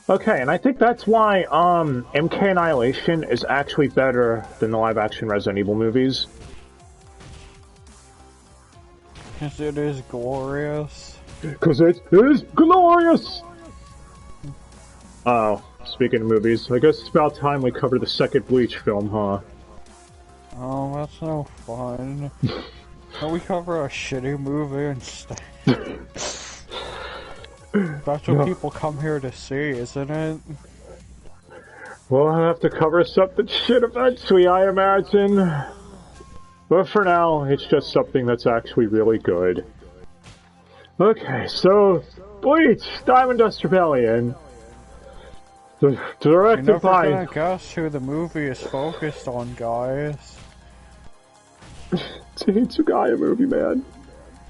Okay, and I think that's why MK Annihilation is actually better than the live-action Resident Evil movies. Because it is glorious. Because it is glorious! Oh, speaking of movies, I guess it's about time we cover the second Bleach film, huh? Oh, that's no fun. Can we cover a shitty movie instead? That's what people come here to see, isn't it? We'll have to cover something shit eventually, I imagine. But for now, it's just something that's actually really good. Okay, so Bleach, DiamondDust Rebellion. Directed You're never by... gonna guess who the movie is focused on, guys. It's a Hitsugaya movie, man.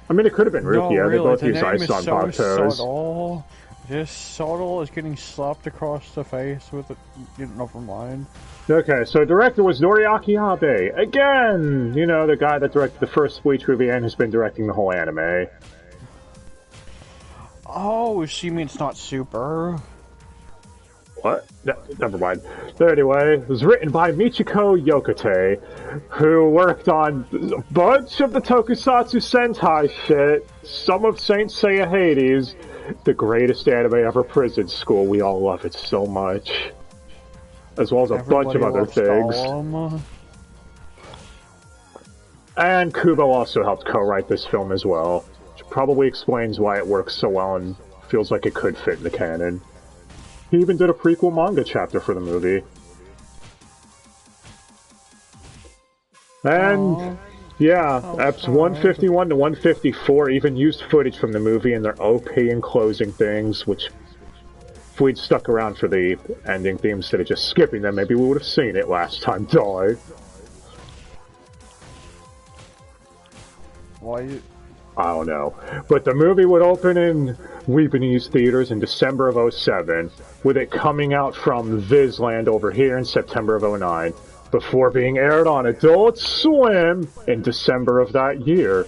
I mean, it could have been Rukia. No, really, They both the use name ice is on so Baktos. subtle. Just subtle as getting slapped across the face with it. Never mind. Okay, so director was Noriaki Abe. Again! You know, the guy that directed the first Bleach movie and has been directing the whole anime. Oh, she means not super. What? Never mind. Anyway, it was written by Michiko Yokote, who worked on a bunch of the Tokusatsu Sentai shit, some of Saint Seiya Hades, the greatest anime ever, Prison School. We all love it so much. As well as a bunch of other things. Gollum. And Kubo also helped co-write this film as well, which probably explains why it works so well and feels like it could fit in the canon. He even did a prequel manga chapter for the movie. And, yeah, eps 151 to 154 even used footage from the movie in their OP and closing things, which, if we'd stuck around for the ending theme instead of just skipping them, maybe we would have seen it last time, die. Why? I don't know. But the movie would open in Weepanese theaters in December of 07, with it coming out from Vizland over here in September of 09, before being aired on Adult Swim in December of that year.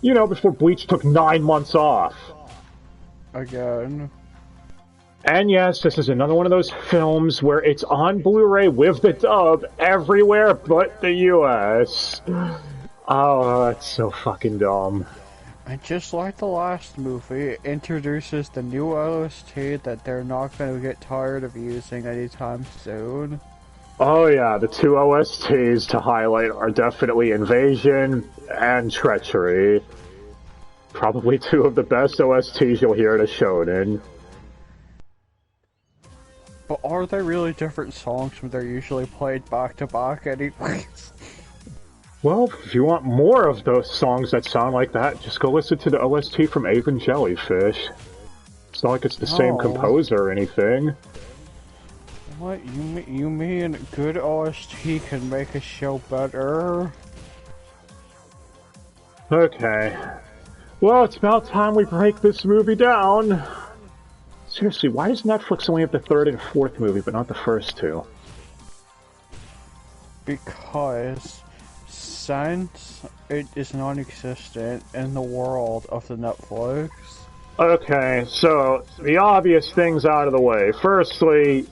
You know, before Bleach took 9 months off. Again. And yes, this is another one of those films where it's on Blu-ray with the dub everywhere but the US. Oh, that's so fucking dumb. And just like the last movie, it introduces the new OST that they're not going to get tired of using anytime soon. Oh yeah, the two OSTs to highlight are definitely Invasion and Treachery. Probably two of the best OSTs you'll hear at a shonen. But are they really different songs when they're usually played back to back anyways? Well, if you want more of those songs that sound like that, just go listen to the OST from Avon Jellyfish. It's not like it's the same composer or anything. What, you mean good OST can make a show better? Okay. Well, it's about time we break this movie down. Seriously, why does Netflix only have the third and fourth movie, but not the first two? Because since it is non-existent in the world of the Netflix. Okay, so the obvious things out of the way. Firstly,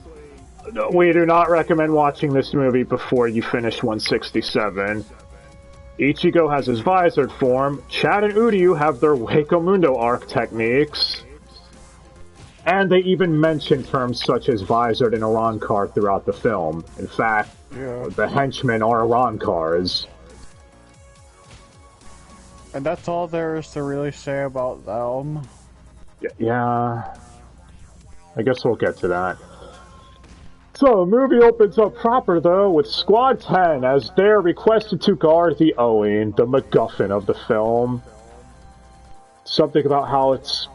we do not recommend watching this movie before you finish 167. Ichigo has his visored form, Chad and Uryu have their Hueco Mundo arc techniques, and they even mention terms such as visored and Arankar throughout the film. In fact, the henchmen are Arankars. And that's all there is to really say about them. Yeah, I guess we'll get to that. So, the movie opens up proper, though, with Squad 10 as they're requested to guard the Owen, the MacGuffin of the film. Something about how it's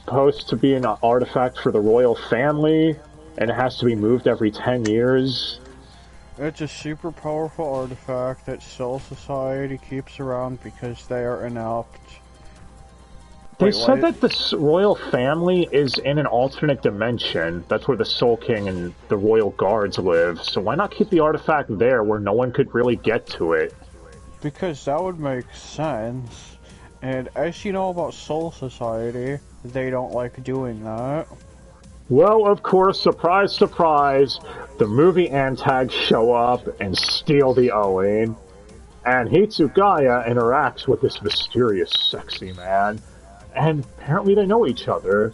supposed to be an artifact for the royal family, and it has to be moved every 10 years. It's a super powerful artifact that Soul Society keeps around because they are inept. They said that the royal family is in an alternate dimension. That's where the Soul King and the royal guards live. So why not keep the artifact there where no one could really get to it? Because that would make sense. And as you know about Soul Society, they don't like doing that. Well, of course, surprise, surprise, the movie antags show up and steal the Owen, and Hitsugaya interacts with this mysterious, sexy man, and apparently they know each other.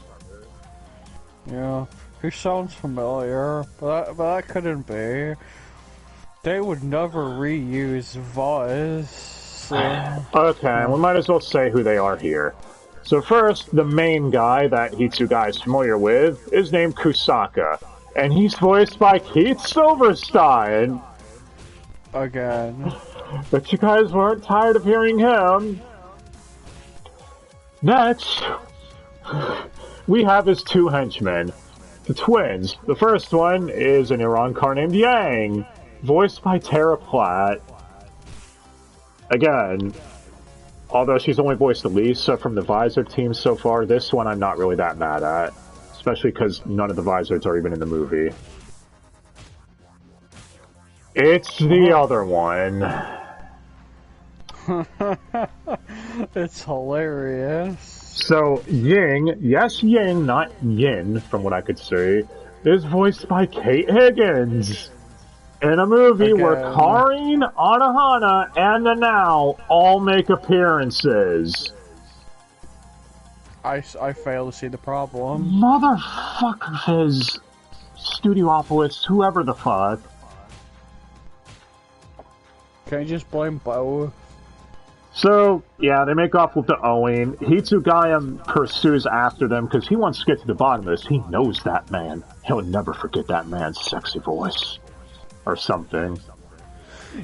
Yeah, he sounds familiar, but that couldn't be. They would never reuse voice. Okay, we might as well say who they are here. So first, the main guy that Hitsugai is familiar with is named Kusaka, and he's voiced by Keith Silverstein. Again. But you guys weren't tired of hearing him. Next, we have his two henchmen, the twins. The first one is an Iran car named Yang, voiced by Tara Platt. Again, although she's only voiced Lisa from the Visor team so far, this one I'm not really that mad at. Especially because none of the Visors are even in the movie. It's the other one. It's hilarious. So, Ying, yes Ying, not Yin, from what I could see, is voiced by Kate Higgins. In a movie where Karin, Anohana, and the Now all make appearances. I fail to see the problem. Motherfuckers. Studiopolis, whoever the fuck. Can you just blame Bo? So, yeah, they make off with the Owen. Hitsugaya pursues after them because he wants to get to the bottom of this. He knows that man. He'll never forget that man's sexy voice. Or something.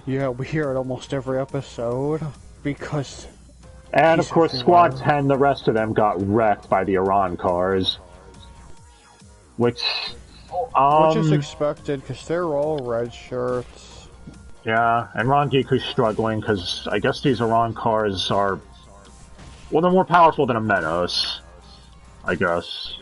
Yeah, we hear it almost every episode. Because... And of course, Squad 10, the rest of them got wrecked by the Iran cars. Which is expected, because they're all red shirts. Yeah, and Rangiku's struggling, because I guess these Iran cars are... Well, they're more powerful than a Menos. I guess.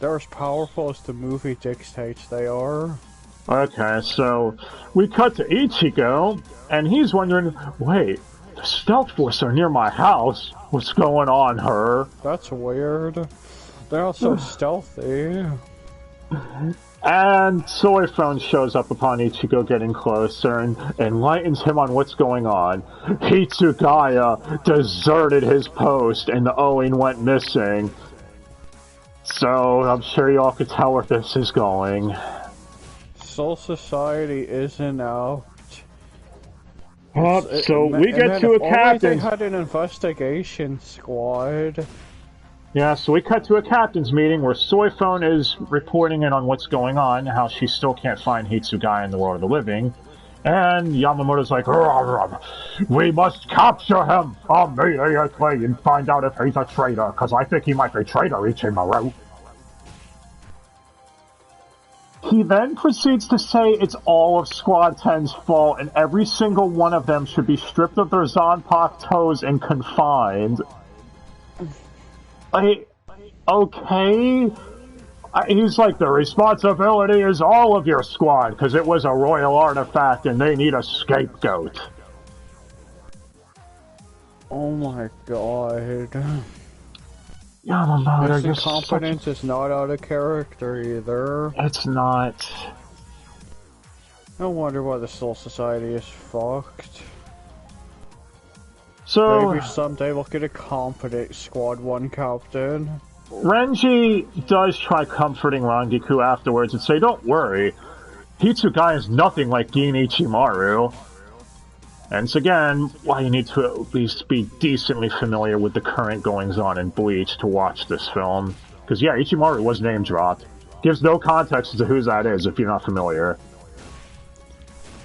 They're as powerful as the movie dictates they are. Okay, so we cut to Ichigo, and he's wondering, wait, the Stealth Force are near my house. What's going on, her? That's weird. They're not so stealthy. And Soy Phone shows up upon Ichigo getting closer and enlightens him on what's going on. Hitsugaya deserted his post and the Owen went missing. So I'm sure y'all could tell where this is going. Soul Society isn't out. So we get to a captain. They had an investigation squad. Yeah, so we cut to a captain's meeting where Soy Phone is reporting in on what's going on, how she still can't find Hitsugaya in the world of the living. And Yamamoto's like, we must capture him immediately and find out if he's a traitor, because I think he might be traitor Ichimaru. He then proceeds to say it's all of Squad 10's fault and every single one of them should be stripped of their Zanpakuto toes and confined. Okay? He's like, the responsibility is all of your squad, because it was a royal artifact and they need a scapegoat. Oh my god. Yamamoto, this incompetence is not out of character either. It's not. No wonder why the Soul Society is fucked. So maybe someday we'll get a competent Squad 1 captain. Renji does try comforting Rangiku afterwards and say, don't worry, Hitsugaya is nothing like Gin Ichimaru. And it's again why you need to at least be decently familiar with the current goings-on in Bleach to watch this film. Because yeah, Ichimaru was name-dropped. Gives no context as to who that is if you're not familiar.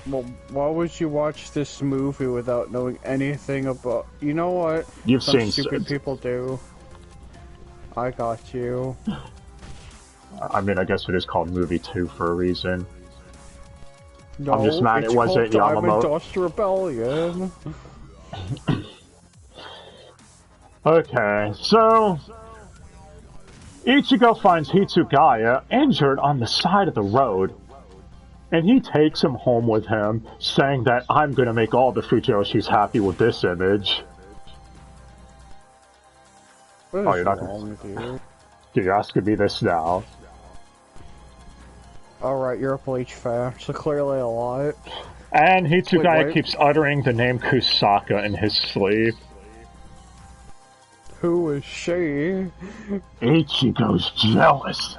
Well, why would you watch this movie without knowing anything about... You know what? You've Some seen... stupid people do. I got you. I mean, I guess it is called Movie 2 for a reason. No, I'm just mad it wasn't Yamamoto. DiamondDust Rebellion. Okay, so... Ichigo finds Hitsugaya injured on the side of the road. And he takes him home with him, saying that I'm gonna make all the Fujoshis happy with this image. What is wrong with you? You're asking me this now. Alright, you're a Bleach fan, so clearly a lot. And Hitsugaya Wait. keeps uttering the name Kusaka in his sleep. Who is she? Ichigo's jealous.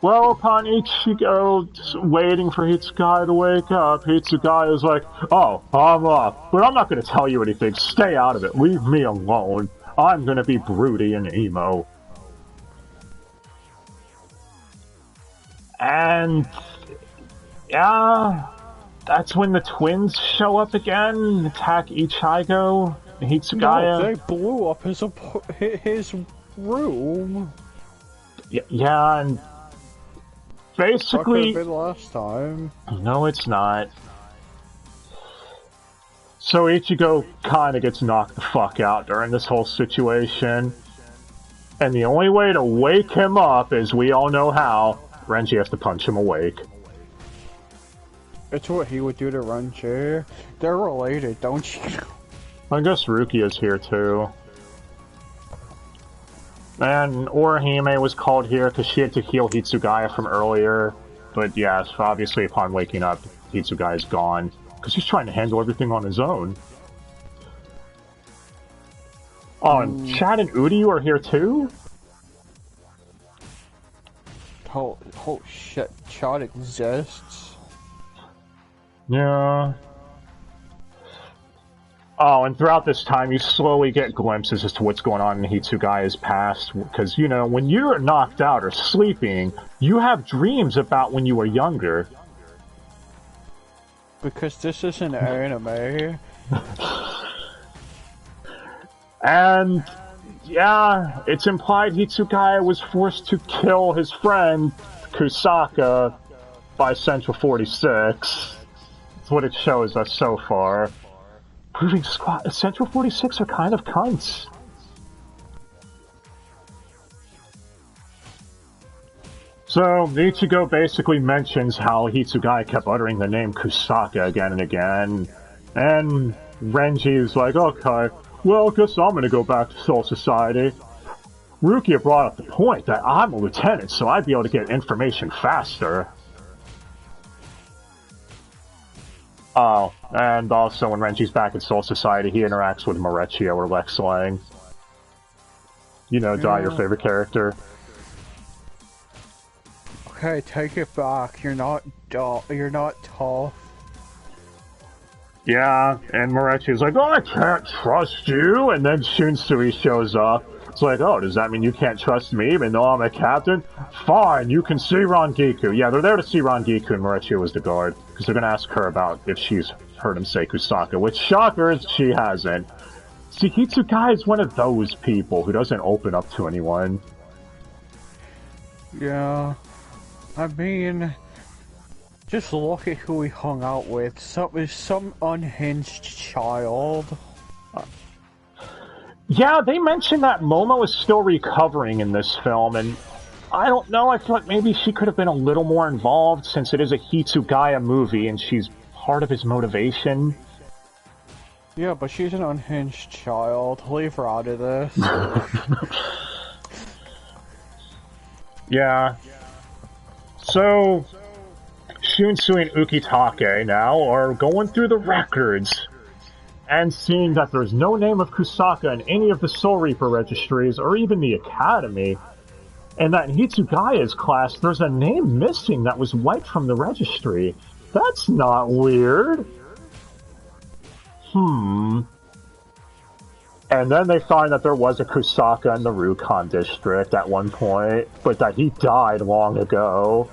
Well, upon Ichigo just waiting for Hitsugaya to wake up, Hitsugaya is like, oh, I'm up, but I'm not going to tell you anything. Stay out of it. Leave me alone. I'm going to be broody and emo. And yeah, that's when the twins show up again and attack Ichigo and Hitsugaya. No, they blew up his room. Yeah, and basically... That could have been last time. No, it's not. So Ichigo kinda gets knocked the fuck out during this whole situation. And the only way to wake him up, as we all know how, Renji has to punch him awake. It's what he would do to Renji. They're related, don't you? I guess Rukia's here too. And Orihime was called here because she had to heal Hitsugaya from earlier. But yes, obviously upon waking up, Hitsugaya's gone. Because he's trying to handle everything on his own. Oh, and Chad and Uryu are here too? Oh shit, Chad exists. Yeah. Oh, and throughout this time, you slowly get glimpses as to what's going on in Hitsugaya's past. Because, you know, when you're knocked out or sleeping, you have dreams about when you were younger. Because this is an anime. And, yeah, it's implied Hitsugaya was forced to kill his friend, Kusaka, by Central 46. That's what it shows us so far. Proving Central 46 are kind of cunts. So, Ichigo basically mentions how Hitsugaya kept uttering the name Kusaka again and again. And Renji's like, okay, well, I guess I'm gonna go back to Soul Society. Rukia brought up the point that I'm a lieutenant, so I'd be able to get information faster. Oh, and also when Renji's back at Soul Society, he interacts with Marechio or Lex Lang. You know, Dai, your favorite character. Okay, take it back. You're not tough. Yeah, and Marechio's like, oh, I can't trust you, and then Shunsui shows up. It's like, oh, does that mean you can't trust me even though I'm a captain? Fine, you can see Rangiku. Yeah, they're there to see Rangiku, and Marechio was the guard, because they're going to ask her about if she's heard him say Kusaka, which, shocker, she hasn't. See, Hitsugaya is one of those people who doesn't open up to anyone. Yeah, I mean, just look at who we hung out with. Some unhinged child. Yeah, they mentioned that Momo is still recovering in this film, and I don't know, I feel like maybe she could have been a little more involved since it is a Hitsugaya movie and she's part of his motivation. Yeah, but she's an unhinged child. Leave her out of this. Yeah. So, Shunsui and Ukitake now are going through the records and seeing that there's no name of Kusaka in any of the Soul Reaper registries or even the Academy, and that in Hitsugaya's class there's a name missing that was wiped from the registry. That's not weird. And then they find that there was a Kusaka in the Rukon district at one point, but that he died long ago.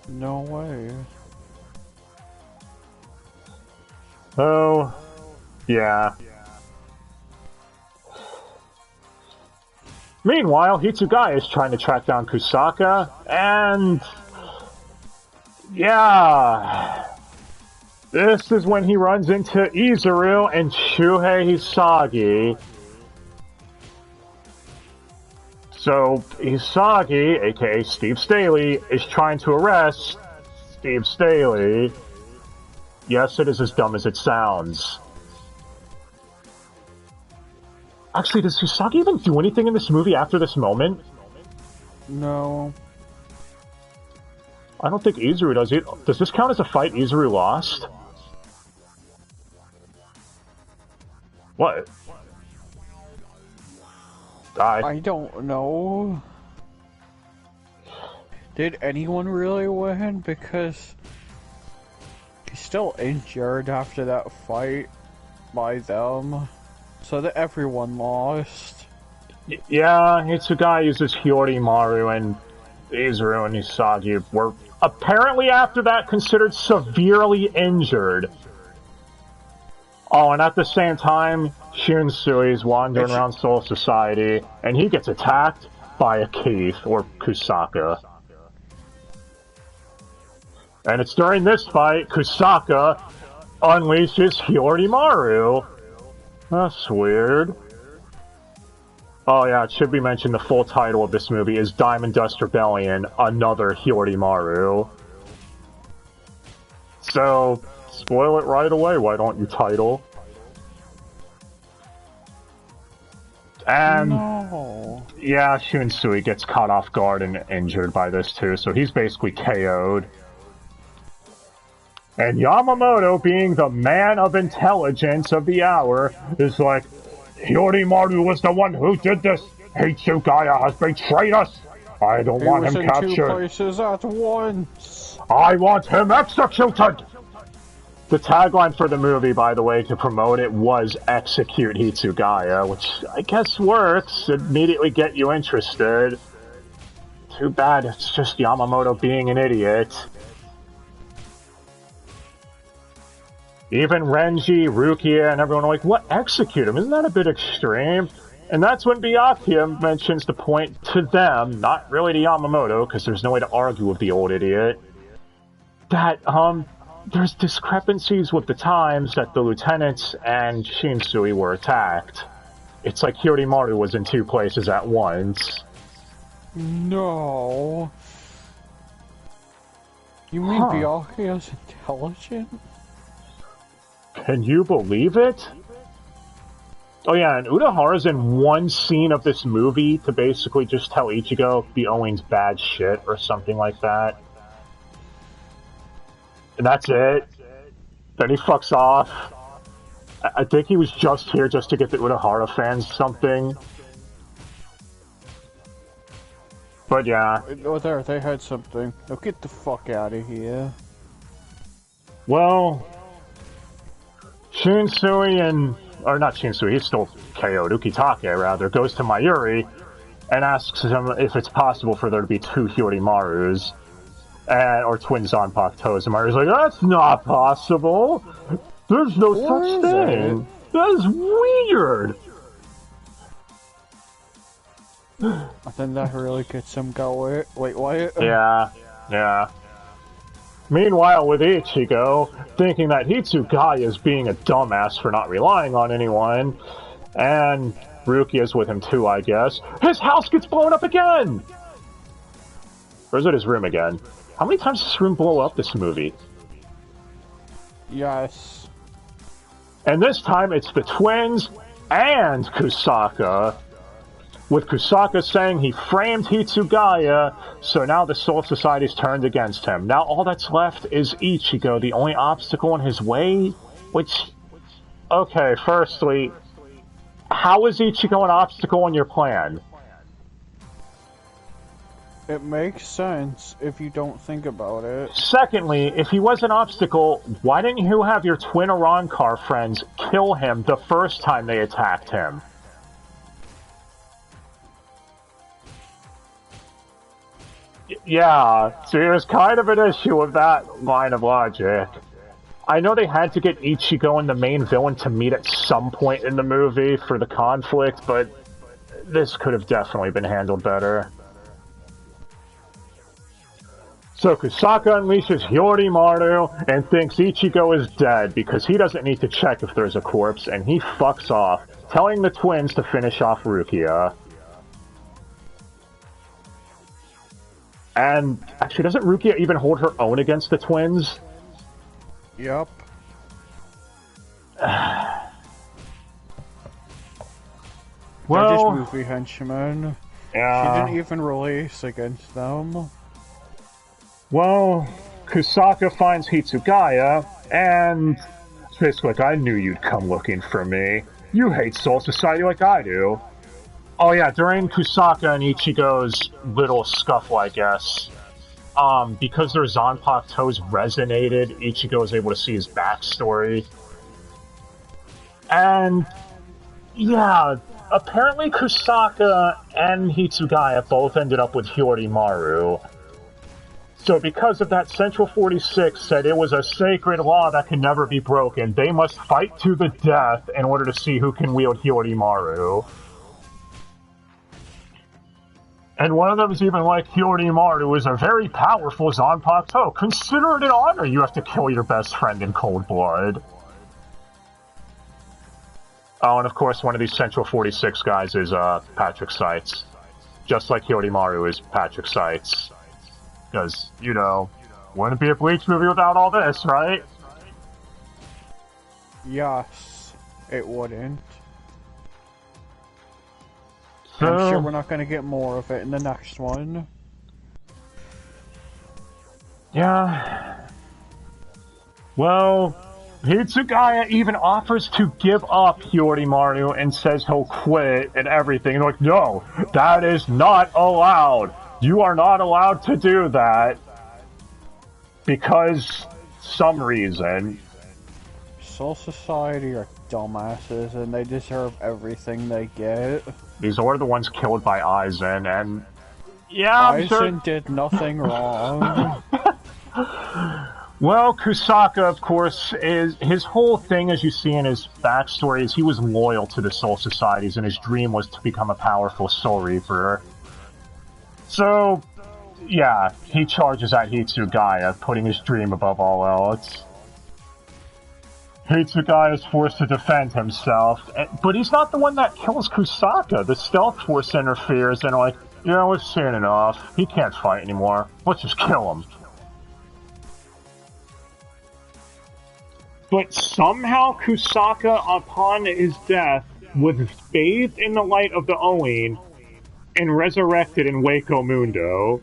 No way. Oh, yeah. Meanwhile, Hitsugaya is trying to track down Kusaka, and... yeah... this is when he runs into Izuru and Shuhei Hisagi. So, Hisagi, aka Steve Staley, is trying to arrest Steve Staley. Yes, it is as dumb as it sounds. Actually, does Kusaka even do anything in this movie after this moment? No. I don't think Izuru does it. Does this count as a fight Izuru lost? What? Die. I don't know. Did anyone really win? Because he's still injured after that fight by them. So that everyone lost. Yeah, Hitsugai uses Hyorimaru, and Izuru and Usagi were apparently after that considered severely injured. Oh, and at the same time, Shinsui is wandering around Soul Society, and he gets attacked by a Keith, or Kusaka. And it's during this fight, Kusaka unleashes Hyorimaru. That's weird. Oh yeah, it should be mentioned the full title of this movie is DiamondDust Rebellion, Another Hyorimaru. So, spoil it right away, why don't you, title? And, no. Yeah, Shinsui gets caught off guard and injured by this too, so he's basically KO'd. And Yamamoto, being the man of intelligence of the hour, is like, Hyorimaru was the one who did this. Hitsugaya has betrayed us. I don't want him captured. He was in 2 places at once. I want him executed. The tagline for the movie, by the way, to promote it was "Execute Hitsugaya," which I guess works. Immediately get you interested. Too bad it's just Yamamoto being an idiot. Even Renji, Rukia, and everyone are like, what, execute him? Isn't that a bit extreme? And that's when Byakuya mentions the point to them, not really to Yamamoto, because there's no way to argue with the old idiot, that, there's discrepancies with the times that the lieutenants and Shinsui were attacked. It's like Hyorimaru was in 2 places at once. No. You mean Byakuya's intelligent? Can you believe it? Oh yeah, and Urahara's in one scene of this movie to basically just tell Ichigo the Owen's bad shit or something like that. And that's it. Then he fucks off. I think he was just here just to get the Urahara fans something. But yeah. Oh, there, they had something. Now get the fuck out of here. Well, Shinsui and... or not Shinsui, he's still KO'd. Ukitake, rather, goes to Mayuri and asks him if it's possible for there to be 2 Hyorimarus. Or twin Zanpakutos. And Mayuri's like, that's not possible! There's no such thing! That is weird! I think that really gets him going. Wait, what? Yeah. Meanwhile, with Ichigo, thinking that Hitsugaya is being a dumbass for not relying on anyone, and Rukia's with him too, I guess, his house gets blown up again! Or is it his room again? How many times does this room blow up this movie? Yes. And this time it's the twins and Kusaka. With Kusaka saying he framed Hitsugaya, so now the Soul Society's turned against him. Now all that's left is Ichigo, the only obstacle in his way? Which... okay, firstly, how is Ichigo an obstacle in your plan? It makes sense if you don't think about it. Secondly, if he was an obstacle, why didn't you have your twin Arankar friends kill him the first time they attacked him? Yeah, so there's kind of an issue with that line of logic. I know they had to get Ichigo and the main villain to meet at some point in the movie for the conflict, but this could have definitely been handled better. So Kusaka unleashes Hyorimaru and thinks Ichigo is dead because he doesn't need to check if there's a corpse, and he fucks off, telling the twins to finish off Rukia. And actually, doesn't Rukia even hold her own against the twins? Yep. They're just Well, movie henchmen. She yeah. didn't even release against them. Well, Kusaka finds Hitsugaya, and it's basically like, I knew you'd come looking for me. You hate Soul Society like I do. Oh yeah, during Kusaka and Ichigo's little scuffle, I guess, because their Zanpakutos toes resonated, Ichigo was able to see his backstory. And yeah, apparently Kusaka and Hitsugaya both ended up with Hyorimaru. So because of that, Central 46 said it was a sacred law that can never be broken. They must fight to the death in order to see who can wield Hyorimaru. And one of them is even like, Hyorimaru is a very powerful Zanpakuto. Consider it an honor you have to kill your best friend in cold blood. Oh, and of course one of these Central 46 guys is Patrick Seitz. Just like Hyorimaru is Patrick Seitz. Because, you know, wouldn't be a Bleach movie without all this, right? Yes, it wouldn't. So, I'm sure we're not going to get more of it in the next one. Yeah. Well, Hitsugaya even offers to give up Hyorimaru and says he'll quit and everything. And like, no, that is not allowed. You are not allowed to do that. Because some reason. Soul Society are dumbasses and they deserve everything they get. These are the ones killed by Aizen, and yeah, Aizen did nothing wrong. Well, Kusaka, of course, is his whole thing, as you see in his backstory, is he was loyal to the Soul Societies, and his dream was to become a powerful Soul Reaper. So, yeah, he charges at Hitsugaya, putting his dream above all else. Hitsugaya is forced to defend himself, but he's not the one that kills Kusaka. The Stealth Force interferes and like, yeah, we've seen enough. He can't fight anymore. Let's just kill him. But somehow Kusaka, upon his death, was bathed in the light of the Oin and resurrected in Waco Mundo.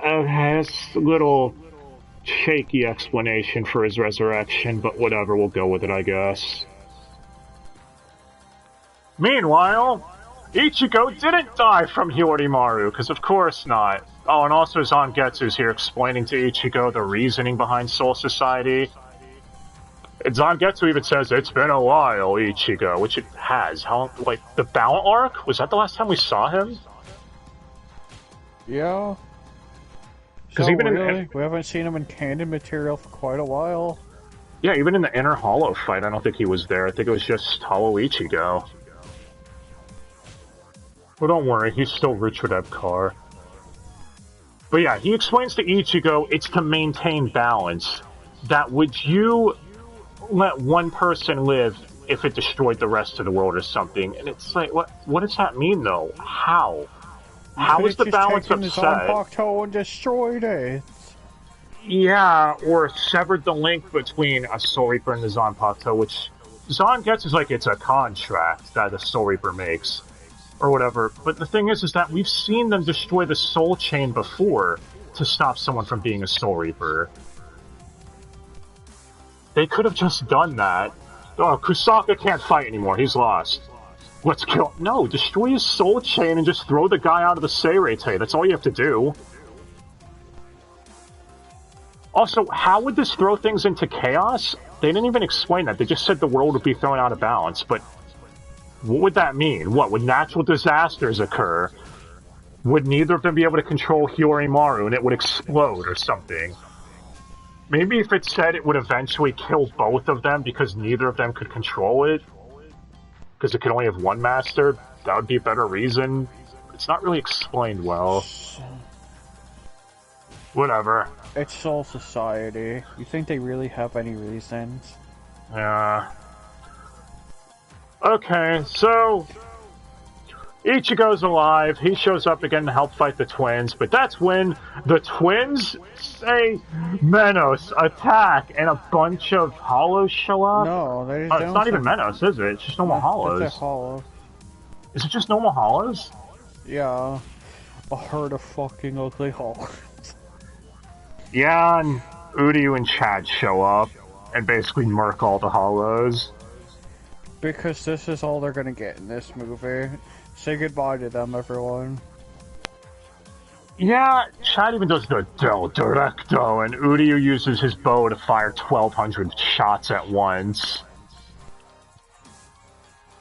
Has a little shaky explanation for his resurrection, but whatever, we'll go with it, I guess. Meanwhile, Ichigo didn't die from Hyorimaru, because of course not. Oh, and also Zangetsu's here explaining to Ichigo the reasoning behind Soul Society. And Zangetsu even says, it's been a while, Ichigo, which it has. How, like, the Balance arc? Was that the last time we saw him? Yeah. Because So even really, we haven't seen him in canon material for quite a while. Yeah, even in the Inner Hollow fight, I don't think he was there. I think it was just Hollow Ichigo. Well, don't worry, he's still Richard Epcar. But yeah, he explains to Ichigo it's to maintain balance. That would you let one person live if it destroyed the rest of the world or something? And it's like, what does that mean, though? How? How is the balance upset? Zanpakuto and destroyed it. Yeah, or severed the link between a Soul Reaper and the Zanpakuto, which Zangetsu is like it's a contract that the Soul Reaper makes, or whatever. But the thing is that we've seen them destroy the Soul Chain before to stop someone from being a Soul Reaper. They could have just done that. Oh, Kusaka can't fight anymore, he's lost. Let's kill. No, destroy his Soul Chain and just throw the guy out of the Seirete. That's all you have to do. Also, how would this throw things into chaos? They didn't even explain that. They just said the world would be thrown out of balance, but what would that mean? What, would natural disasters occur? Would neither of them be able to control Hyorimaru and it would explode or something? Maybe if it said it would eventually kill both of them because neither of them could control it, because it could only have one master, that would be a better reason. It's not really explained well. Whatever. It's Soul Society. You think they really have any reasons? Yeah. Okay, so Ichigo's alive. He shows up again to help fight the twins, but that's when the twins say Menos, attack, and a bunch of hollows show up. No, they it's not even Menos, is it? It's just normal hollows. It's a hollow. Is it just normal hollows? Yeah. A herd of fucking ugly hollows. Yeah, and Uryu and Chad show up and basically murk all the hollows. Because this is all they're gonna get in this movie. Say goodbye to them, everyone. Yeah, Chad even does the Del Directo, and Uryu uses his bow to fire 1,200 shots at once.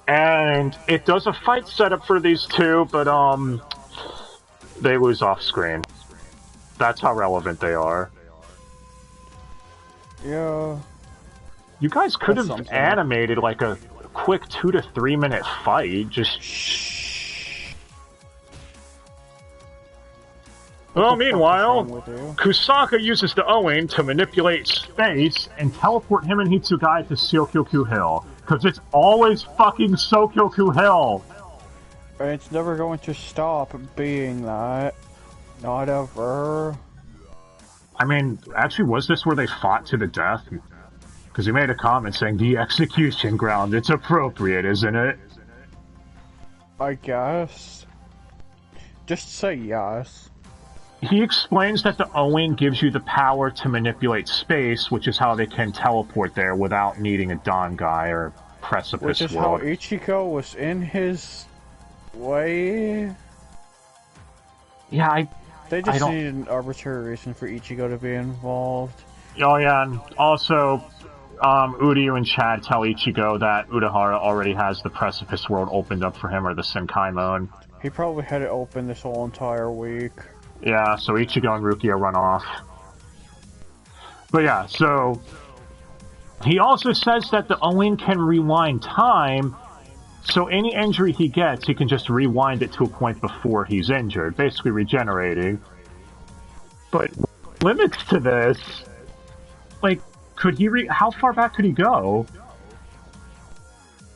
And it does a fight setup for these two, but, they lose off screen. That's how relevant they are. Yeah. You guys could have animated like a quick 2 to 3 minute fight, just... Well, meanwhile, Kusaka uses the Owen to manipulate space and teleport him and Hitsugaya to Syokyoku Hill. Because it's always fucking Syokyoku Hill! And it's never going to stop being that. Not ever. I mean, actually, was this where they fought to the death? Because he made a comment saying, the execution ground, it's appropriate, isn't it? I guess. Just say yes. He explains that the Owen gives you the power to manipulate space, which is how they can teleport there without needing a Dangai or Precipice Which is World. how Ichigo was in his way. Yeah, They just needed an arbitrary reason for Ichigo to be involved. Oh yeah, and also, Uryu and Chad tell Ichigo that Urahara already has the Precipice World opened up for him, or the Senkaimon. He probably had it open this whole entire week. Yeah, so Ichigo and Rukia run off. But yeah, so... He also says that the Owen can rewind time, so any injury he gets, he can just rewind it to a point before he's injured, basically regenerating. But limits to this, like, could he how far back could he go?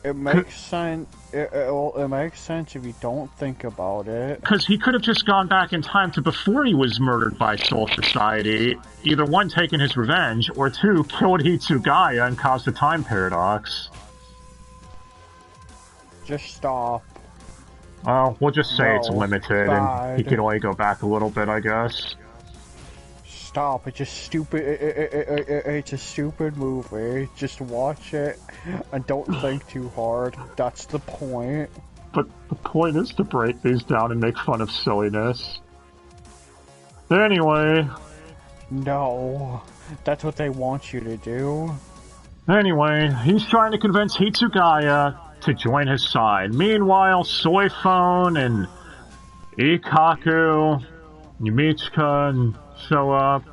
It makes sense. It makes sense if you don't think about it. Because he could have just gone back in time to before he was murdered by Soul Society, either one, taking his revenge, or two, killed Hitsugaya and caused a time paradox. Just stop. Well, we'll just say it's limited, bad. and he can only go back a little bit, I guess. Stop, it's just stupid. It's a stupid movie. Just watch it and don't think too hard. That's the point. But the point is to break these down and make fun of silliness. Anyway. No, that's what they want you to do. Anyway, he's trying to convince Hitsugaya to join his side. Meanwhile, Soifone and Ikaku, Yumichika, and show up.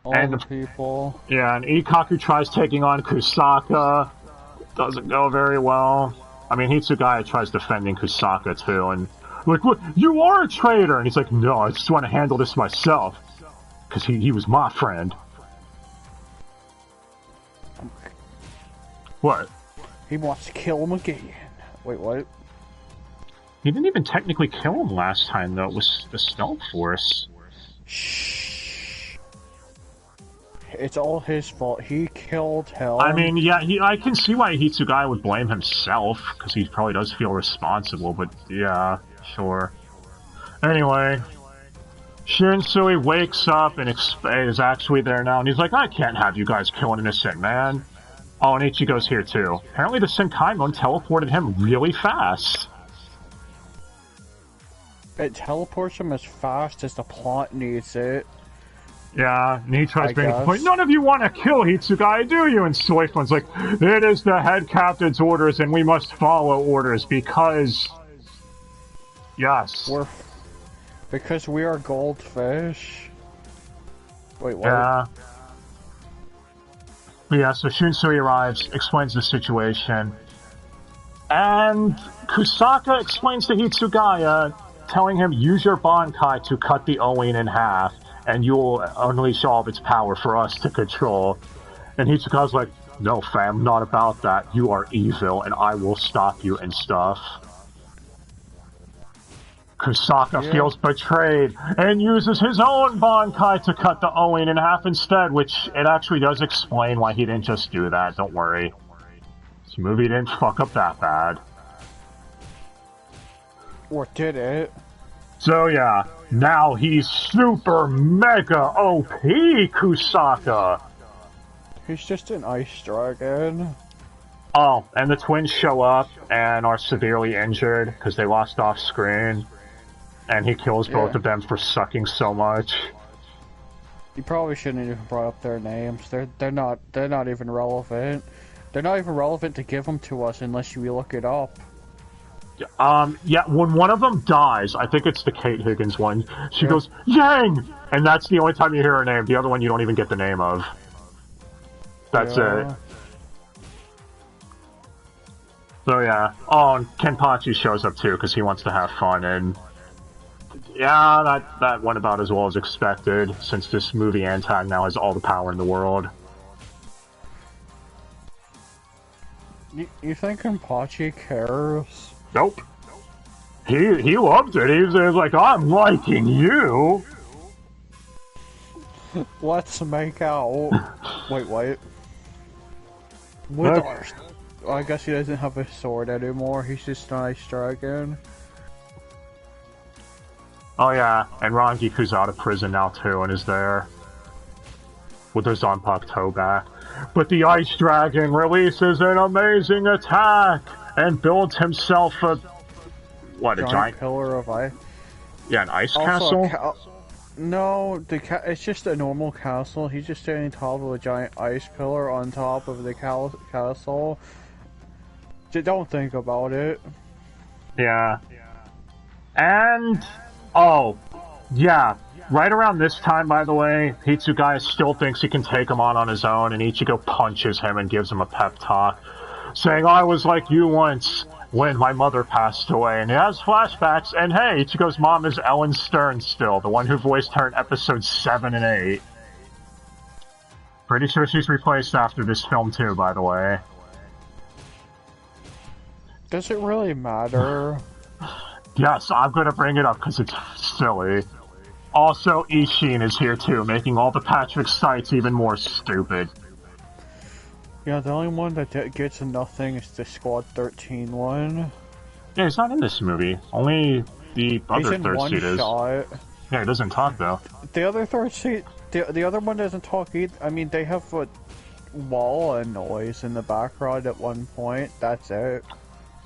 All and the people. Yeah, and Ikaku tries taking on Kusaka. Doesn't go very well. I mean, Hitsugaya tries defending Kusaka too, and like, what? You are a traitor! And he's like, no, I just want to handle this myself. Because he was my friend. What? He wants to kill him again. Wait, what? He didn't even technically kill him last time, though. It was the Stealth Force. Shh. It's all his fault. He killed him. I mean, yeah, I can see why Hitsugaya would blame himself, because he probably does feel responsible, but yeah, sure. Anyway, Shinsui wakes up and is actually there now, and he's like, I can't have you guys kill an innocent man. Oh, and Ichigo's here too. Apparently the Senkaimon teleported him really fast. It teleports him as fast as the plot needs it. Yeah, and he tries to make the point, none of you want to kill Hitsugaya, do you? And Soifon's like, it is the head captain's orders, and we must follow orders, because... Yes. Because we are goldfish. Wait, what? Yeah. Yeah, so Shinsui arrives, explains the situation, and Kusaka explains to Hitsugaya, telling him, use your Bankai to cut the Owen in half, and you'll unleash all of its power for us to control. And Hitsugaya's like, no fam, not about that. You are evil, and I will stop you and stuff. Kusaka feels betrayed and uses his own Bankai to cut the Oin in half instead, which it actually does explain why he didn't just do that, don't worry. This movie didn't fuck up that bad. Or did it? So yeah, now he's super mega OP Kusaka! He's just an ice dragon. Oh, and the twins show up and are severely injured because they lost off screen. And he kills both of them for sucking so much. You probably shouldn't even brought up their names. They're not even relevant. They're not even relevant to give them to us unless you look it up. Yeah, when one of them dies, I think it's the Kate Higgins one, she goes, Yang! And that's the only time you hear her name. The other one you don't even get the name of. That's it. So yeah. Oh, and Kenpachi shows up too, because he wants to have fun, and... Yeah, that went about as well as expected, since this movie Antag now has all the power in the world. You think Kenpachi cares? Nope. He loved it. He was like, I'm liking you. Let's make out. Wait, what? With ours. I guess he doesn't have a sword anymore. He's just an ice dragon. Oh yeah, and Rangiku's out of prison now too, and is there with their Zanpakuto toe back. But the Ice Dragon releases an amazing attack and builds himself a... What, a giant pillar of ice? Yeah, an ice castle? No, it's just a normal castle. He's just standing on top of a giant ice pillar on top of the castle. Just don't think about it. Yeah. And... Oh, yeah. Right around this time, by the way, Hitsugaya still thinks he can take him on his own, and Ichigo punches him and gives him a pep talk, saying, I was like you once when my mother passed away, and he has flashbacks, and hey, Ichigo's mom is Ellen Stern still, the one who voiced her in episodes 7 and 8. Pretty sure she's replaced after this film too, by the way. Does it really matter? Yes, I'm gonna bring it up because it's silly. Also, Ishin is here too, making all the Patrick sites even more stupid. Yeah, the only one that gets nothing is the Squad 13 one. Yeah, he's not in this movie. Only the other third seat is. Yeah, he doesn't talk though. The other third seat, the other one doesn't talk either. I mean, they have a wall and noise in the background at one point. That's it.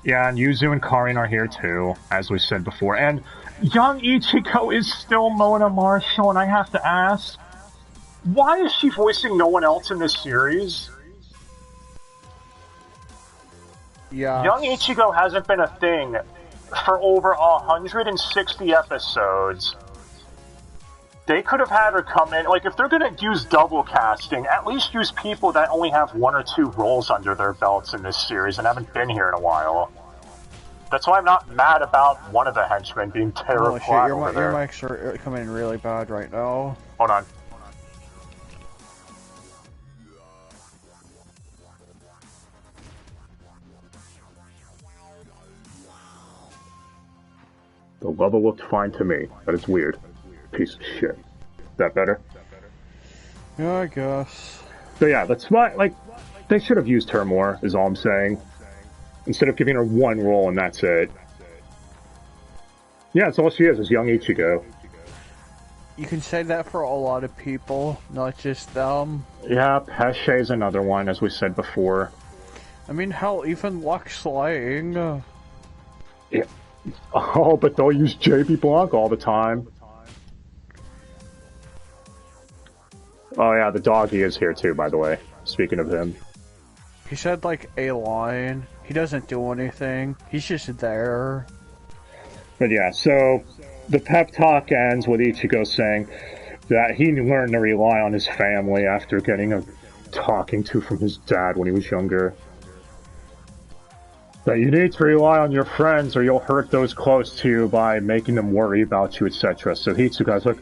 Yeah, and Yuzu and Karin are here too, as we said before. And young Ichigo is still Mona Marshall, and I have to ask, why is she voicing no one else in this series? Yeah. Young Ichigo hasn't been a thing for over 160 episodes. They could have had her come in, like, if they're gonna use double casting, at least use people that only have 1 or 2 roles under their belts in this series and haven't been here in a while. That's why I'm not mad about one of the henchmen being terrible. Oh, your mics are coming in really bad right now. Hold on. The level looked fine to me, but it's weird. Piece of shit. Is that better? Yeah, I guess. So yeah, that's why, like, they should have used her more, is all I'm saying. Instead of giving her one role and that's it. Yeah, that's all she is young Ichigo. You can say that for a lot of people, not just them. Yeah, Pesce is another one, as we said before. I mean, hell, even Lux Lang. Yeah. Oh, but they'll use JB Blanc all the time. Oh yeah, the doggy is here too, by the way. Speaking of him. He said like a line. He doesn't do anything. He's just there. But yeah, so the pep talk ends with Ichigo saying that he learned to rely on his family after getting a talking to from his dad when he was younger. That you need to rely on your friends or you'll hurt those close to you by making them worry about you, etc. So Hitsuga's like,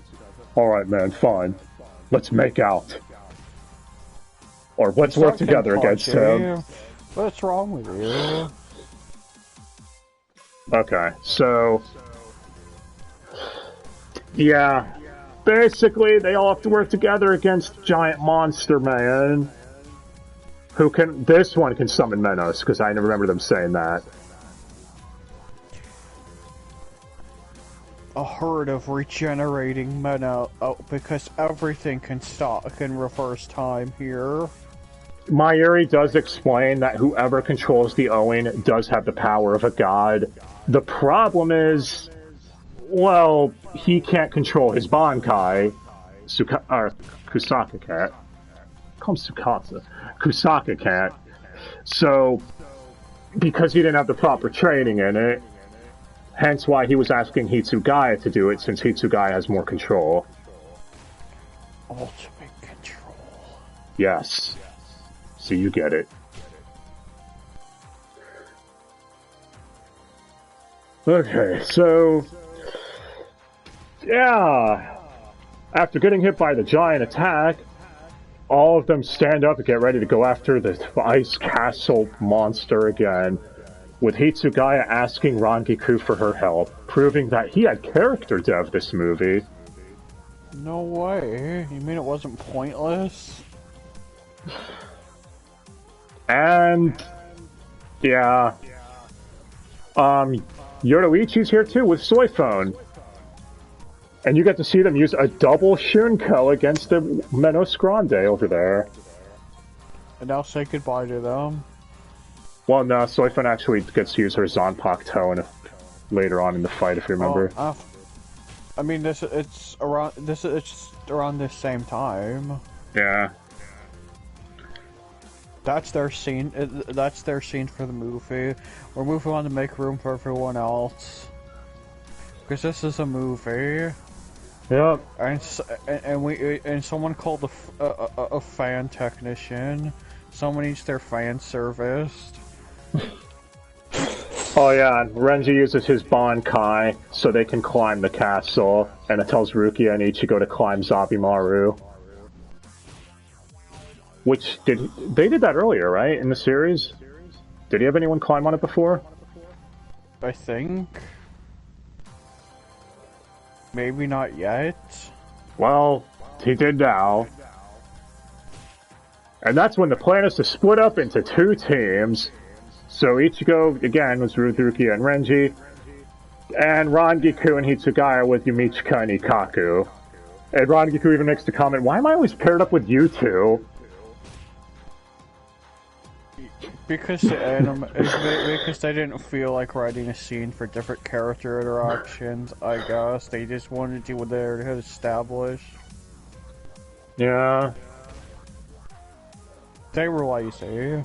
alright man, fine. Let's make out. Or let's work together against him. What's wrong with you? Okay, so Yeah. Basically, they all have to work together against Giant Monster Man. Who can... This one can summon Menos, because I remember them saying that. A herd of regenerating Menos, because everything can reverse time here. Mayuri does explain that whoever controls the Owen does have the power of a god. The problem is... Well, he can't control his Bankai, Kusaka Cat. Call him Sukasa. Kusaka Cat. So, because he didn't have the proper training in it, hence why he was asking Hitsugaya to do it, since Hitsugaya has more control. Ultimate control. Yes. So you get it. Okay, so... Yeah, after getting hit by the giant attack, all of them stand up and get ready to go after the ice castle monster again, with Hitsugaya asking Rangiku for her help, proving that he had character dev this movie. No way. You mean it wasn't pointless? And... yeah. Yoruichi's here too with Soy Phone. And you get to see them use a double Shunko against the Menos Grande over there. And I'll say goodbye to them. Well, no, Soifun actually gets to use her Zanpak Toe later on in the fight, if you remember. I mean, it's around this same time. Yeah. That's their scene. That's their scene for the movie. We're moving on to make room for everyone else. Because this is a movie. Yep. And someone called a fan technician. Someone needs their fan serviced. Oh yeah, and Renji uses his Bankai so they can climb the castle, and it tells Rukia and Ichigo to climb Zabimaru. Which they did that earlier, right? In the series? Did he have anyone climb on it before? I think. Maybe not yet. Well, he did now. And that's when the plan is to split up into two teams. So Ichigo, again, was with Rukia and Renji. And Rangiku and Hitsugaya with Yumichika and Ikaku. And Rangiku even makes the comment, why am I always paired up with you two? Because because they didn't feel like writing a scene for different character interactions, I guess. They just wanted to there to establish. Yeah. They were lazy.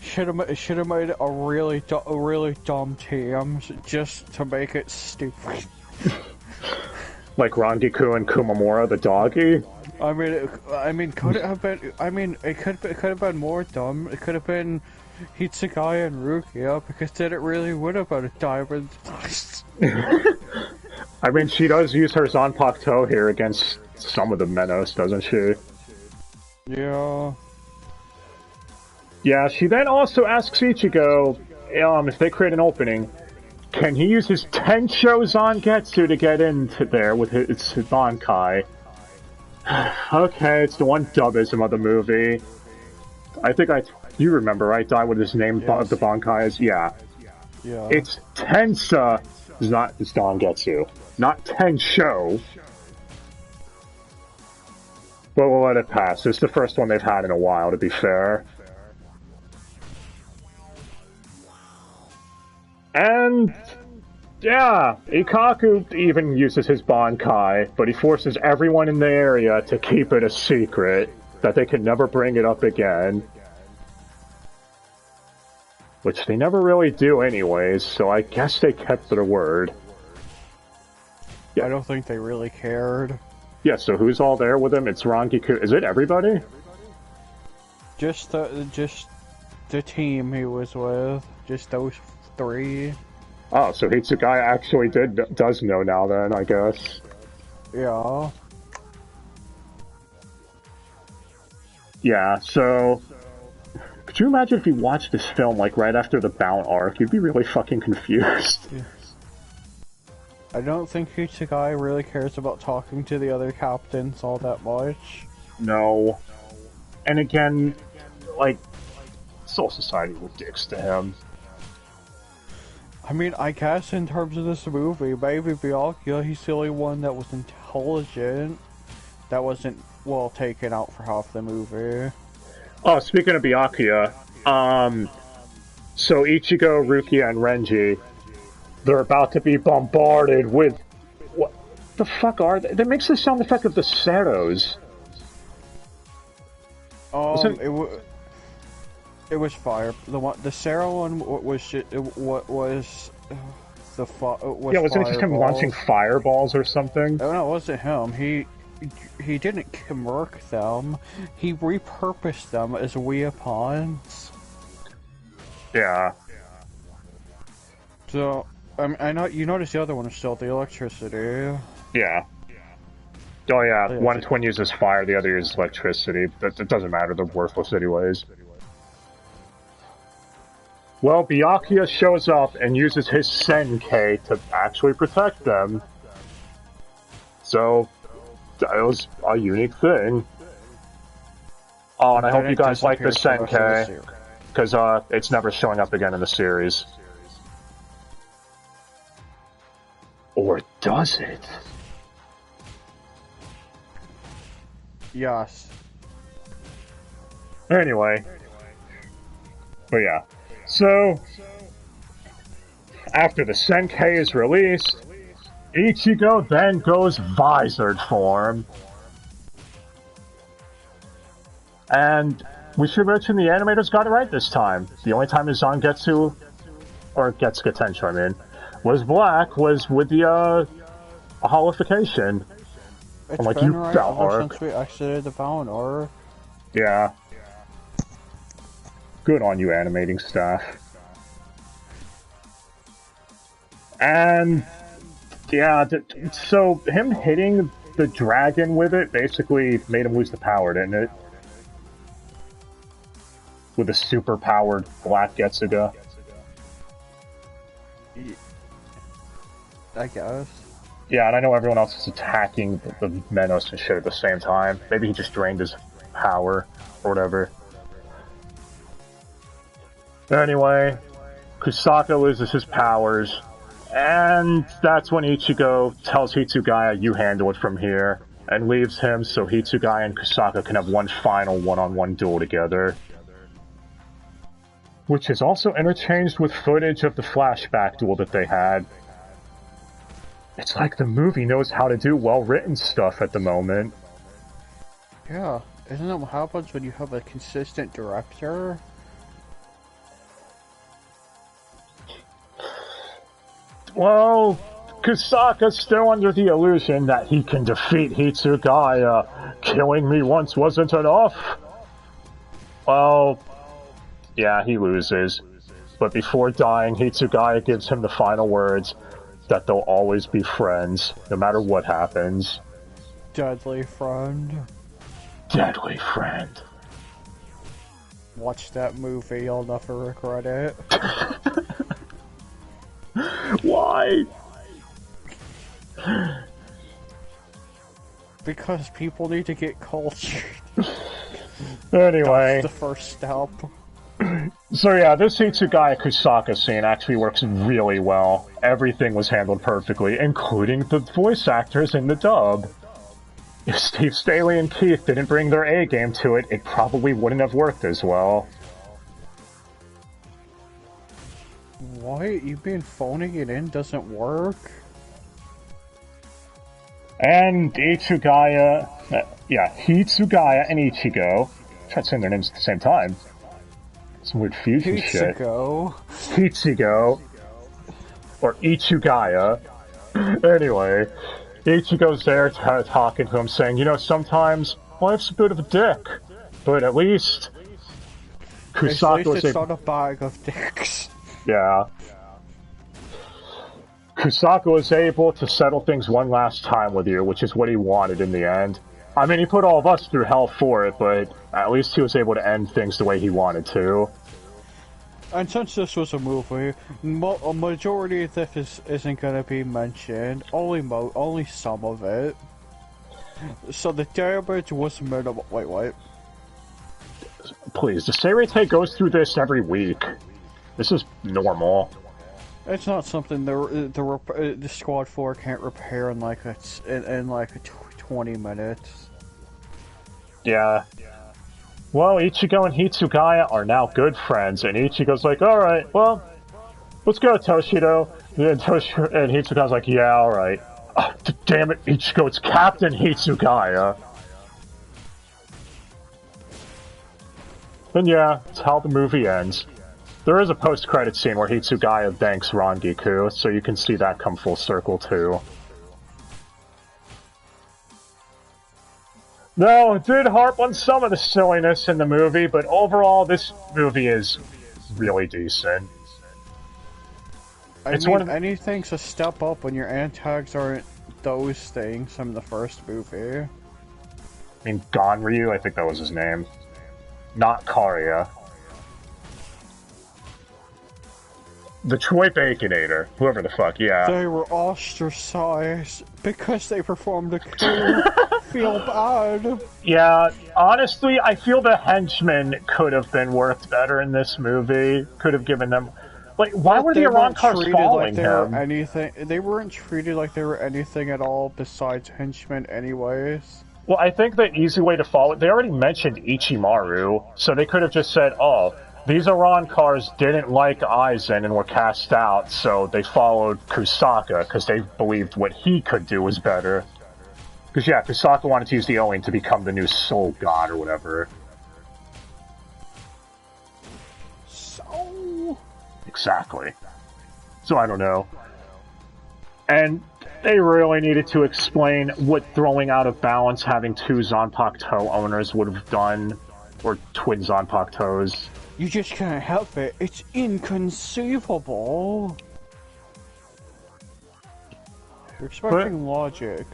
Should have made a really dumb team just to make it stupid. Like Rangiku and Kumamura the doggy? I mean, could it have been? I mean, it could have been more dumb. It could have been Hitsugaya and Rukia, because then it really would have been a DiamondDust. I mean, she does use her Zanpak Toe here against some of the Menos, doesn't she? Yeah. Yeah, she then also asks Ichigo, if they create an opening, can he use his Tensho Zangetsu to get into there with his Bankai? Okay, it's the one dubism of the movie. I think you remember, right? Die with his name of the Bankai is? Yeah. Yeah. It's Tensa, it's not Zangetsu. Not Tensho. But we'll let it pass. It's the first one they've had in a while, to be fair. And... yeah, Ikaku even uses his Bankai, but he forces everyone in the area to keep it a secret, that they can never bring it up again. Which they never really do anyways, so I guess they kept their word. Yeah. I don't think they really cared. Yeah, so who's all there with him? It's Rangiku. Is it everybody? Just the team he was with. Just those three. Oh, so Hitsugaya actually does know now then, I guess. Yeah. Yeah, so... could you imagine if you watched this film, like, right after the Bount arc? You'd be really fucking confused. Yeah. I don't think Hitsugai really cares about talking to the other captains all that much. No. And again, like, Soul Society were dicks to him. I mean, I guess in terms of this movie, maybe Byakuya, he's the only one that was intelligent, that wasn't, well, taken out for half the movie. Oh, speaking of Byakuya, so Ichigo, Rukia, and Renji, they're about to be bombarded with... What the fuck are they? That makes the sound effect of the Ceros. It was fire. The Sarah one was what was the was yeah, wasn't it just him fireballs. launching fireballs or something? Oh, no, it wasn't him. He didn't kimurk them. He repurposed them as weapons. Yeah. So I know you notice the other one is still the electricity. Yeah. Oh yeah, one uses fire, the other uses electricity. It doesn't matter, they're worthless anyways. Well, Byakuya shows up and uses his Senkei to actually protect them. So, that was a unique thing. Oh, and I hope you guys like the Senkei, because it's never showing up again in the series. Or does it? Yes. Anyway. But yeah. So, after the Senkei is released, Ichigo then goes Visored form. And we should mention the animators got it right this time. The only time his Zangetsu, or Getsuga Tensho, I mean, was black was with the holification. It's I'm like, been you right fell ever arc. since we exited the Valinor. Yeah. Good on you, animating staff. And yeah, so him hitting the dragon with it basically made him lose the power, didn't it? With a super powered black Getsuga. I guess. Yeah, and I know everyone else is attacking the Menos and shit at the same time. Maybe he just drained his power or whatever. Anyway, Kusaka loses his powers, and that's when Ichigo tells Hitsugaya, you handle it from here, and leaves him so Hitsugaya and Kusaka can have one final one-on-one duel together. Which is also interchanged with footage of the flashback duel that they had. It's like the movie knows how to do well-written stuff at the moment. Yeah, isn't that what happens when you have a consistent director? Well, Kusaka's still under the illusion that he can defeat Hitsugaya. Killing me once wasn't enough. Well, yeah, he loses. But before dying, Hitsugaya gives him the final words that they'll always be friends, no matter what happens. Deadly friend. Deadly friend. Watch that movie, you'll never regret it. Why? Because people need to get cultured. Anyway. That's the first step. So yeah, this Hitsugaya Kusaka scene actually works really well. Everything was handled perfectly, including the voice actors in the dub. If Steve Staley and Keith didn't bring their A game to it, it probably wouldn't have worked as well. What? You mean phoning it in doesn't work? And Hitsugaya and Ichigo, try saying their names at the same time. Some weird fusion shit. Hitsugo. Or Ichigaya. Anyway, Ichigo's there talking to him, saying, you know, sometimes life's a bit of a dick, but at least Kusaka was it's not a bag of dicks. Yeah. Kusaka was able to settle things one last time with you, which is what he wanted in the end. I mean, he put all of us through hell for it, but at least he was able to end things the way he wanted to. And since this was a movie, a majority of this isn't going to be mentioned. Only some of it. So the damage was minimal. Wait, what? Please, the Seirete goes through this every week. This is normal. It's not something the Squad 4 can't repair in like 20 minutes. Yeah. Well, Ichigo and Hitsugaya are now good friends, and Ichigo's like, alright, well, let's go, Toshido. And Hitsugaya's like, yeah, alright. Oh, damn it, Ichigo, it's Captain Hitsugaya. And yeah, that's how the movie ends. There is a post-credit scene where Hitsugaya thanks Rangiku, so you can see that come full circle too. No, it did harp on some of the silliness in the movie, but overall, this movie is really decent. Anything's a step up when your antags aren't those things from the first movie. I mean, Ganryu, I think that was his name. Not Karya. The Troy Baconator, whoever the fuck, yeah. They were ostracized because they performed a coup. Feel bad. Yeah, honestly, I feel the henchmen could have been worked better in this movie. Could have given them... Like, why were the Iran cars following him? They weren't treated like they were anything at all besides henchmen anyways. Well, I think the easy way to follow... They already mentioned Ichimaru, so they could have just said, oh... These Iran cars didn't like Aizen and were cast out, so they followed Kusaka, because they believed what he could do was better. Because, yeah, Kusaka wanted to use the Oin to become the new soul god or whatever. So... Exactly. So, I don't know. And they really needed to explain what throwing out of balance having two Zanpakuto owners would have done, or twin Zanpakutos. You just can't help it. It's inconceivable. You're expecting logic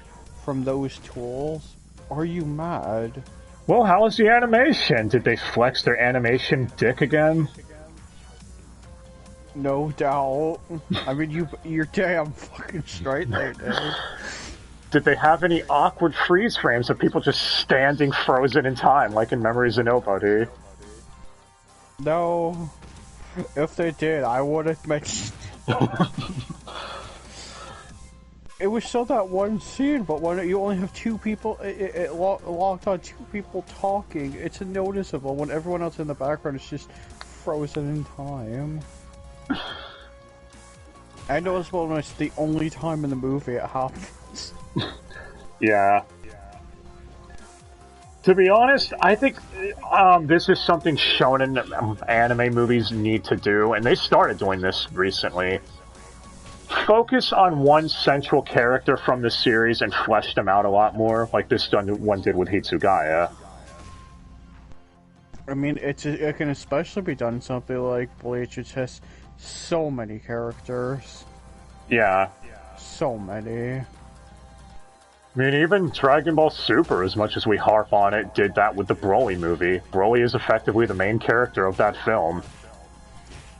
from those tools. Are you mad? Well, how was the animation? Did they flex their animation dick again? No doubt. I mean, you're damn fucking straight there, dude. Did they have any awkward freeze frames of people just standing frozen in time, like in Memories of Nobody? No. If they did, I would have mentioned. It was still that one scene, but when you only have two people, it locked on two people talking. It's noticeable when everyone else in the background is just frozen in time. I noticeable when it's the only time in the movie it happens. Yeah. To be honest, I think this is something shonen anime movies need to do, and they started doing this recently. Focus on one central character from the series and flesh them out a lot more, like this one did with Hitsugaya. I mean, it can especially be done in something like Bleach, which has so many characters. Yeah. So many. I mean, even Dragon Ball Super, as much as we harp on it, did that with the Broly movie. Broly is effectively the main character of that film.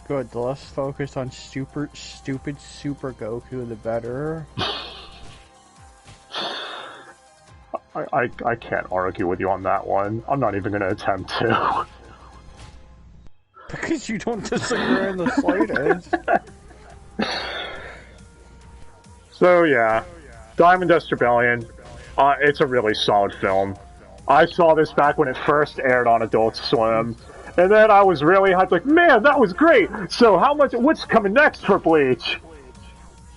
Good, the less focused on stupid Super Goku, the better. I can't argue with you on that one. I'm not even going to attempt to. Because you don't disagree in the slightest. So, yeah. DiamondDust Rebellion, it's a really solid film. I saw this back when it first aired on Adult Swim, and then I was really hyped, like, man, that was great! So what's coming next for Bleach?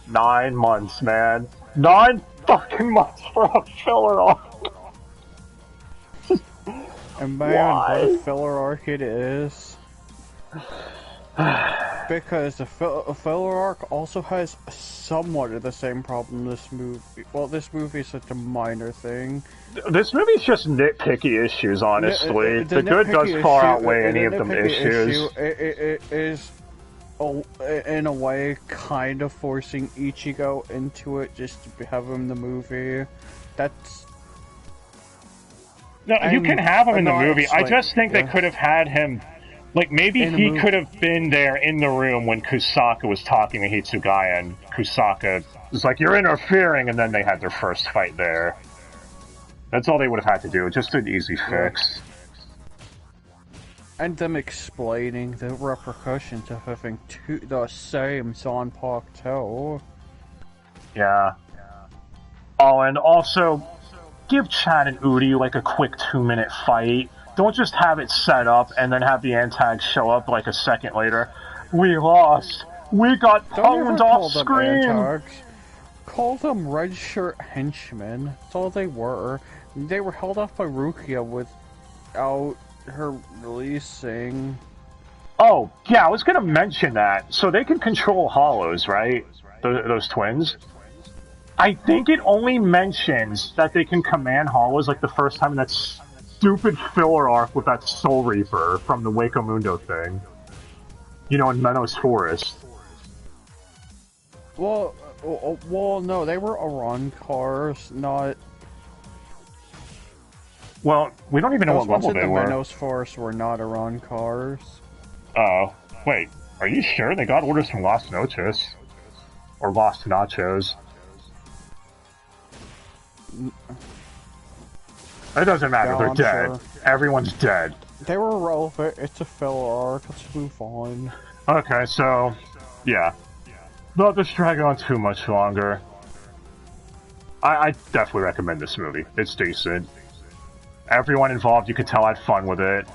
9 months, man. 9 fucking months for a filler arc! And man, what a filler arc it is. Because the filler arc also has somewhat of the same problem this movie. Well, this movie is such a minor thing. This movie's just nitpicky issues, honestly. The good does far outweigh any of them issues. It is, in a way, kind of forcing Ichigo into it just to have him in the movie. That's... No, you can have him in the movie. I just think they could have had him Like, maybe In the he movie. could have been there in the room when Kusaka was talking to Hitsugaya, and Kusaka was like, "You're interfering," and then they had their first fight there. That's all they would have had to do, just an easy fix. And them explaining the repercussions of having the same Zanpakuto too. Yeah. Oh, and also, give Chad and Udi like a quick 2-minute fight. Don't just have it set up and then have the antags show up like a second later. We lost. We got pwned off screen. Antags. Call them red shirt henchmen. That's all they were. They were held off by Rukia without her releasing. Oh, yeah, I was gonna mention that. So they can control hollows, right? Those twins? I think it only mentions that they can command hollows like the first time in that stupid filler arc with that Soul Reaper from the Waco Mundo thing. You know, in Menos Forest. Well, no, they were Aron cars, not... Well, we don't even know what level they were. The Menos Forest were not Aron cars. Oh, wait, are you sure they got orders from Las Noches? Or Lost Nachos? It doesn't matter, they're dead. Sure. Everyone's dead. They were relevant, it's a filler arc, let's move on. Okay, so, yeah. Not to drag on too much longer. I definitely recommend this movie. It's decent. Everyone involved, you could tell, had fun with it.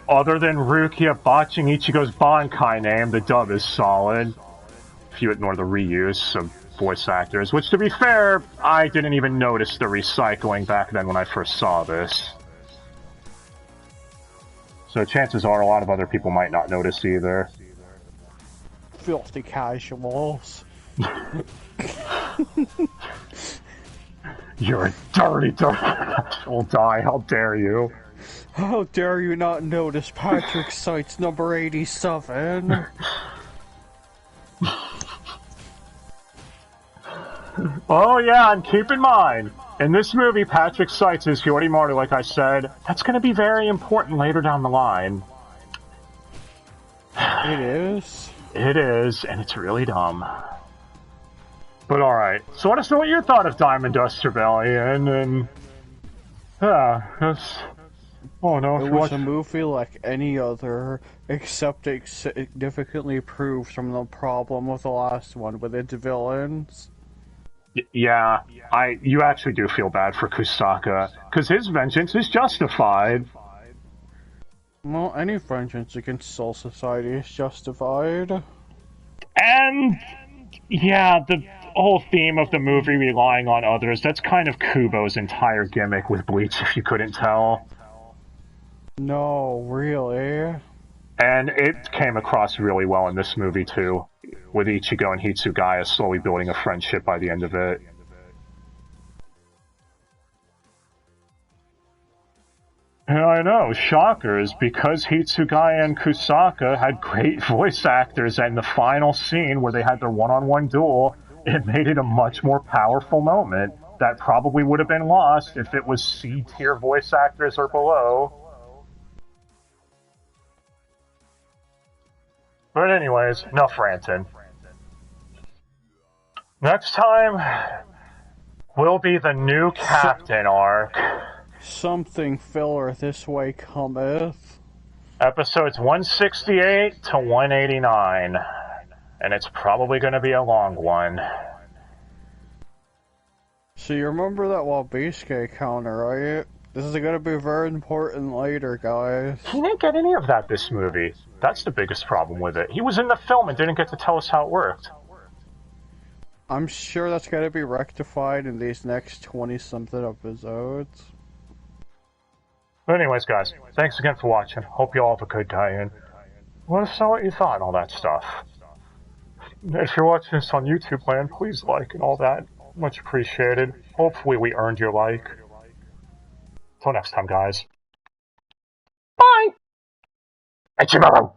Other than Rukia botching Ichigo's Bankai name, the dub is solid. If you ignore the reuse of voice actors, which, to be fair, I didn't even notice the recycling back then when I first saw this. So chances are a lot of other people might not notice either. Filthy casuals. You're a dirty casual, die, how dare you? How dare you not notice Patrick Seitz number 87? Oh yeah, and keep in mind, in this movie, Patrick Seitz is Hiyori like I said. That's going to be very important later down the line. It is? It is, and it's really dumb. But alright, so let us know what you thought of DiamondDust Rebellion, and... that's... Oh no, it was a movie like any other, except it significantly improves from the problem with the last one with its villains. Yeah, you actually do feel bad for Kusaka, because his vengeance is justified. Well, any vengeance against Soul Society is justified. And, yeah, the whole theme of the movie relying on others, that's kind of Kubo's entire gimmick with Bleach, if you couldn't tell. No, really? And it came across really well in this movie, too, with Ichigo and Hitsugaya slowly building a friendship by the end of it. And I know, shockers, because Hitsugaya and Kusaka had great voice actors, and the final scene where they had their one-on-one duel, it made it a much more powerful moment that probably would have been lost if it was C-tier voice actors or below. But anyways, enough ranting. Next time will be the new Captain arc. Something filler this way cometh. Episodes 168 to 189. And it's probably going to be a long one. So you remember that Wabisuke counter, right? This is going to be very important later, guys. He didn't get any of that this movie. That's the biggest problem with it. He was in the film and didn't get to tell us how it worked. I'm sure that's going to be rectified in these next 20-something episodes. But anyways, guys, thanks again for watching. Hope you all have a good day, and let us know what you thought and all that stuff. If you're watching this on YouTube land, please like and all that. Much appreciated. Hopefully we earned your like. Till next time, guys. Bye! Ichimaro!